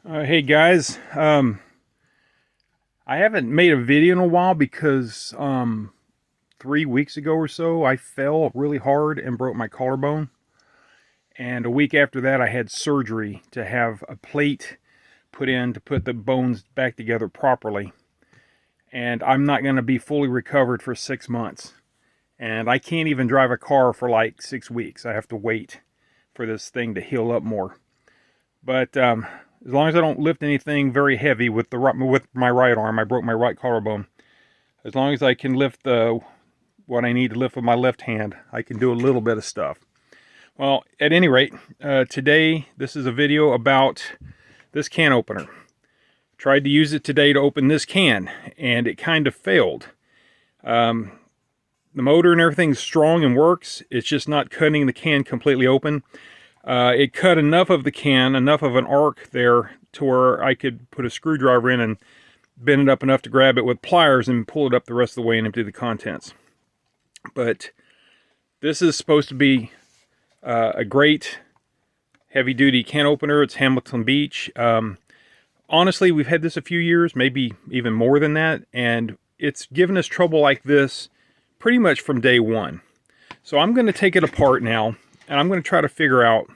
Hey guys, I haven't made a video in a while because 3 weeks ago or so I fell really hard and broke my collarbone. And a week after that I had surgery to have a plate put in to put the bones back together properly. And I'm not going to be fully recovered for 6 months. And I can't even drive a car for like 6 weeks. I have to wait for this thing to heal up more. But as long as I don't lift anything very heavy with my right arm, I broke my right collarbone. As long as I can lift what I need to lift with my left hand, I can do a little bit of stuff. Well, at any rate, today this is a video about this can opener. Tried to use it today to open this can, and it kind of failed. The motor and everything's strong and works. It's just not cutting the can completely open. It cut enough of the can, enough of an arc there to where I could put a screwdriver in and bend it up enough to grab it with pliers and pull it up the rest of the way and empty the contents. But this is supposed to be a great heavy-duty can opener. It's Hamilton Beach. Honestly, we've had this a few years, maybe even more than that, and it's given us trouble like this pretty much from day one. So I'm going to take it apart now, and I'm going to try to figure out,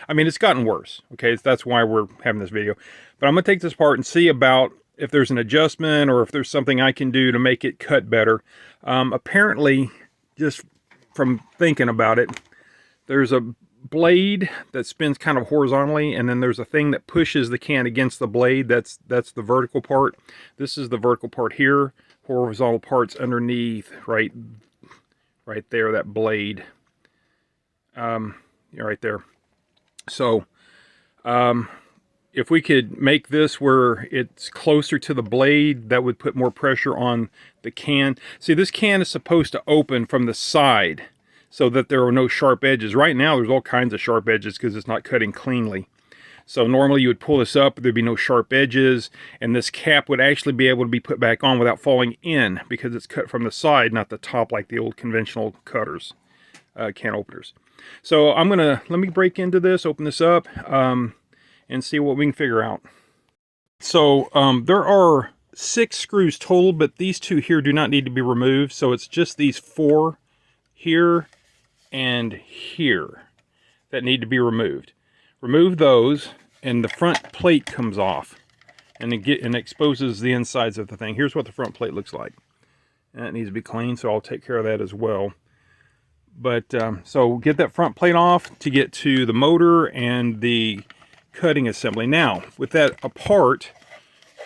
I mean, it's gotten worse, okay? That's why we're having this video. But I'm going to take this apart and see about if there's an adjustment or if there's something I can do to make it cut better. Apparently, just from thinking about it, there's a blade that spins kind of horizontally, and then there's a thing that pushes the can against the blade. That's the vertical part. This is the vertical part here. Horizontal part's underneath, right there, that blade. Right there. So if we could make this where it's closer to the blade, that would put more pressure on the can. See, this can is supposed to open from the side so that there are no sharp edges. Right now there's all kinds of sharp edges because it's not cutting cleanly. So normally you would pull this up, there'd be no sharp edges, and this cap would actually be able to be put back on without falling in because it's cut from the side, not the top like the old conventional cutters, can openers. So let me break into this, open this up, and see what we can figure out. So there are 6 screws total, but these 2 here do not need to be removed. So it's just these 4 here and here that need to be removed. Remove those, and the front plate comes off, and it exposes the insides of the thing. Here's what the front plate looks like. And it needs to be clean, so I'll take care of that as well. But so get that front plate off to get to the motor and the cutting assembly. Now, with that apart,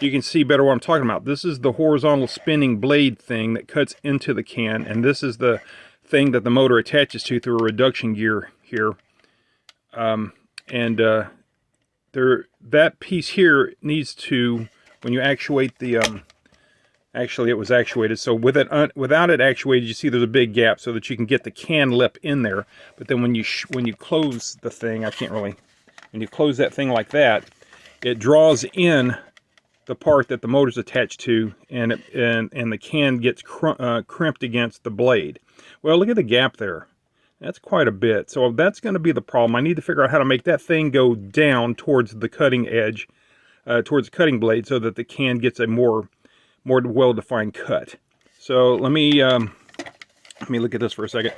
you can see better what I'm talking about. This is the horizontal spinning blade thing that cuts into the can, and this is the thing that the motor attaches to through a reduction gear here. That piece here needs to, when you actuate the actually, it was actuated, so without it actuated, you see there's a big gap so that you can get the can lip in there. But then when you close the thing, when you close that thing like that, it draws in the part that the motor's attached to, and the can gets crimped against the blade. Well, look at the gap there. That's quite a bit. So that's going to be the problem. I need to figure out how to make that thing go down towards the cutting edge, towards the cutting blade, so that the can gets a more well-defined cut. So let me look at this for a second.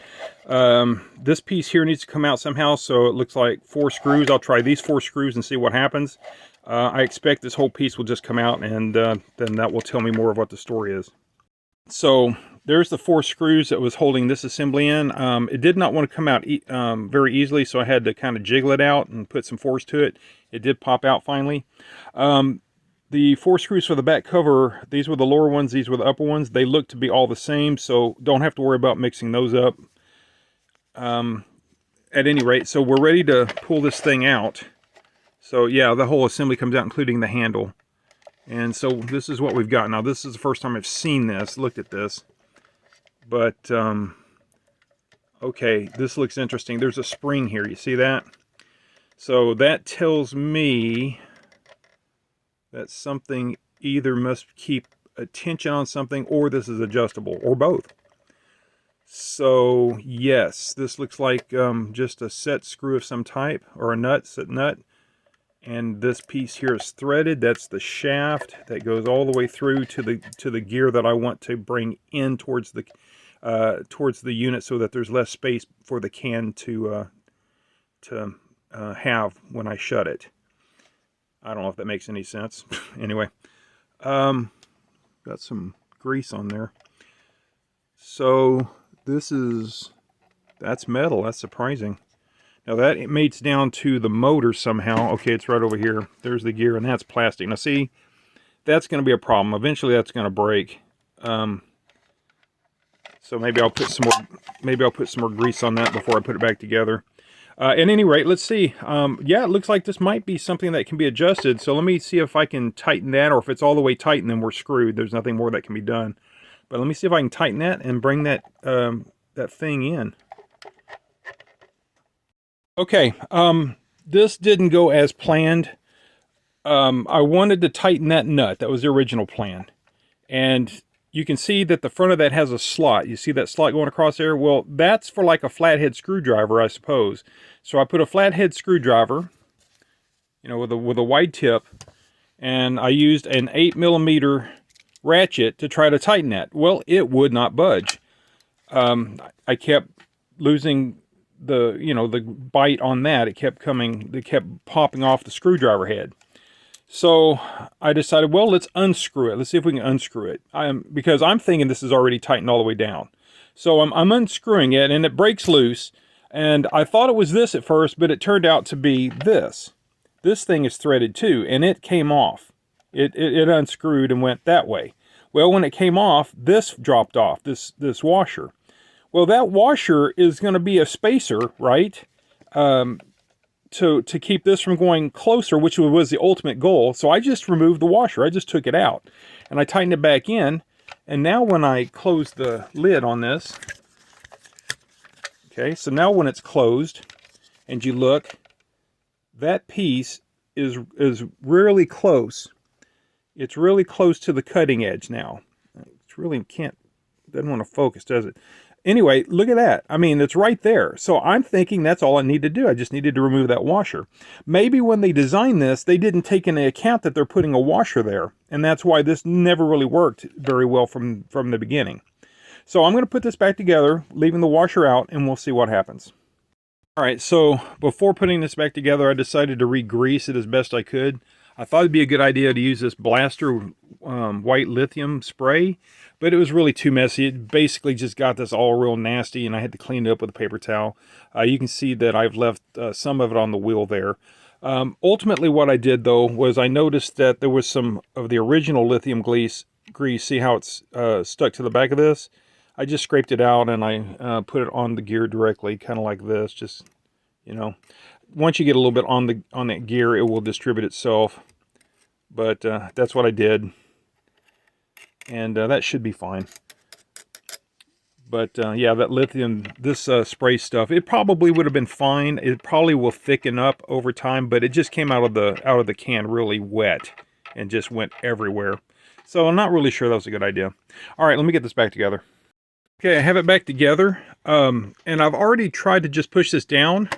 This piece here needs to come out somehow, so it looks like 4 screws. I'll try these 4 screws and see what happens. I expect this whole piece will just come out, and then that will tell me more of what the story is. So there's the 4 screws that was holding this assembly in. It did not want to come out very easily, so I had to kind of jiggle it out and put some force to it. It did pop out finally. The 4 screws for the back cover, these were the lower ones, these were the upper ones. They look to be all the same, so don't have to worry about mixing those up. At any rate, so we're ready to pull this thing out. So yeah, the whole assembly comes out, including the handle. And so this is what we've got. Now this is the first time I've seen this, looked at this. But, okay, this looks interesting. There's a spring here, you see that? So that tells me that something either must keep attention on something, or this is adjustable, or both. So yes, this looks like just a set screw of some type, or a set nut, and this piece here is threaded. That's the shaft that goes all the way through to the gear that I want to bring in towards the unit, so that there's less space for the can to have when I shut it. I don't know if that makes any sense. Anyway, got some grease on there. So that's metal. That's surprising. Now that it mates down to the motor somehow. Okay, it's right over here. There's the gear, and that's plastic. Now see, that's going to be a problem. Eventually that's going to break. So maybe I'll put some more grease on that before I put it back together. At any rate, let's see. Yeah, it looks like this might be something that can be adjusted. So let me see if I can tighten that, or if it's all the way tight and then we're screwed. There's nothing more that can be done. But let me see if I can tighten that and bring that that thing in. Okay, this didn't go as planned. I wanted to tighten that nut. That was the original plan. And you can see that the front of that has a slot. You see that slot going across there? Well, that's for like a flathead screwdriver, I suppose. So I put a flathead screwdriver, you know, with a wide tip, and I used an 8mm ratchet to try to tighten that. Well, it would not budge. I kept losing the bite on that. It kept popping off the screwdriver head. So I decided, well, let's unscrew it. Let's see if we can unscrew it. Because I'm thinking this is already tightened all the way down. So I'm unscrewing it, and it breaks loose. And I thought it was this at first, but it turned out to be this. This thing is threaded too, and it came off. It unscrewed and went that way. Well, when it came off, this dropped off, this washer. Well, that washer is going to be a spacer, right? To keep this from going closer, which was the ultimate goal. So I just removed the washer. I just took it out, and I tightened it back in. And now when I close the lid on this, okay, so now when it's closed and you look, that piece is really close. It's really close to the cutting edge now. It's really doesn't want to focus, does it? Anyway, look at that. I mean, it's right there. So I'm thinking that's all I need to do. I just needed to remove that washer. Maybe when they designed this, they didn't take into account that they're putting a washer there. And that's why this never really worked very well from the beginning. So I'm going to put this back together, leaving the washer out, and we'll see what happens. All right, so before putting this back together, I decided to re-grease it as best I could. I thought it'd be a good idea to use this Blaster white lithium spray, but it was really too messy. It basically just got this all real nasty, and I had to clean it up with a paper towel. You can see that I've left some of it on the wheel there. Ultimately, what I did, though, was I noticed that there was some of the original lithium grease. See how it's stuck to the back of this? I just scraped it out, and I put it on the gear directly, kind of like this. Just, you know, once you get a little bit on that gear, it will distribute itself. But that's what I did, and that should be fine. But yeah, that lithium, this spray stuff, it probably would have been fine. It probably will thicken up over time, but it just came out of the can really wet and just went everywhere. So I'm not really sure that was a good idea. All right, let me get this back together. Okay, I have it back together, and I've already tried to just push this down,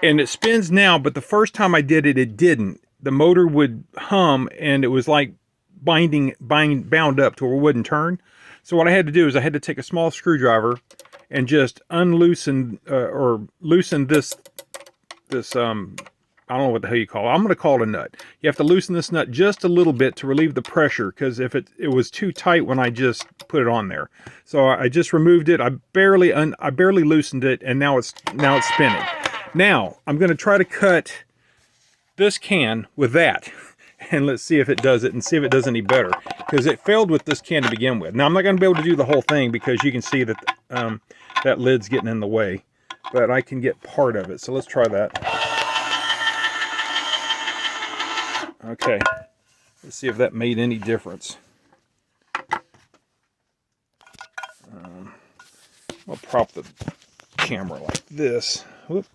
and it spins now, but the first time I did it, it didn't. The motor would hum, and it was like bound up to where it wouldn't turn. So what I had to do is I had to take a small screwdriver and just unloosen or loosen this I don't know what the hell you call it. I'm going to call it a nut. You have to loosen this nut just a little bit to relieve the pressure, because if it was too tight when I just put it on there. So I just removed it. I barely loosened it, and now it's spinning. Now I'm going to try to cut this can with that, and let's see if it does it, and see if it does any better, because it failed with this can to begin with. Now I'm not going to be able to do the whole thing, because you can see that that lid's getting in the way, but I can get part of it. So let's try that. Okay, let's see if that made any difference. I'll prop the camera like this. Whoop.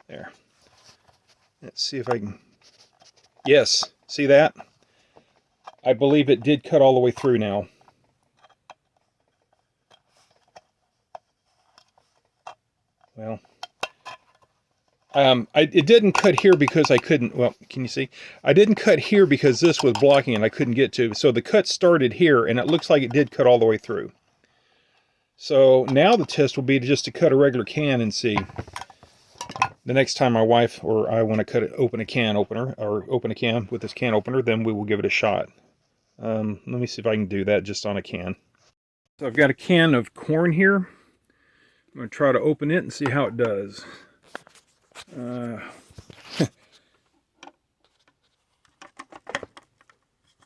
There. Let's see if I can... Yes, see that? I believe it did cut all the way through now. Well, It didn't cut here because I couldn't, well, can you see? I didn't cut here because this was blocking and I couldn't get to. So the cut started here, and it looks like it did cut all the way through. So now the test will be just to cut a regular can and see. The next time my wife or I want to open a can opener, or open a can with this can opener, then we will give it a shot. Let me see if I can do that just on a can. So I've got a can of corn here. I'm going to try to open it and see how it does. All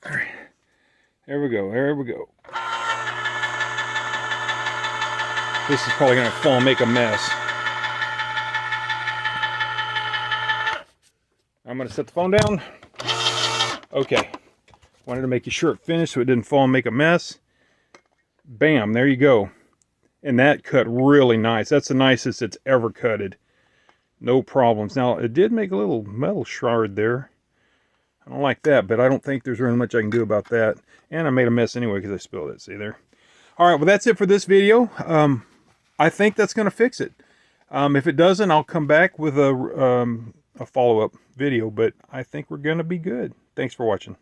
right. There we go. There we go. This is probably going to fall and make a mess. I'm going to set the phone down. Okay. Wanted to make sure it finished so it didn't fall and make a mess. Bam, there you go. And that cut really nice. That's the nicest it's ever cutted. No problems. Now, it did make a little metal shard there. I don't like that, but I don't think there's really much I can do about that. And I made a mess anyway because I spilled it. See there? All right, well, that's it for this video. I think that's going to fix it. If it doesn't, I'll come back with a follow-up video, but I think we're going to be good. Thanks for watching.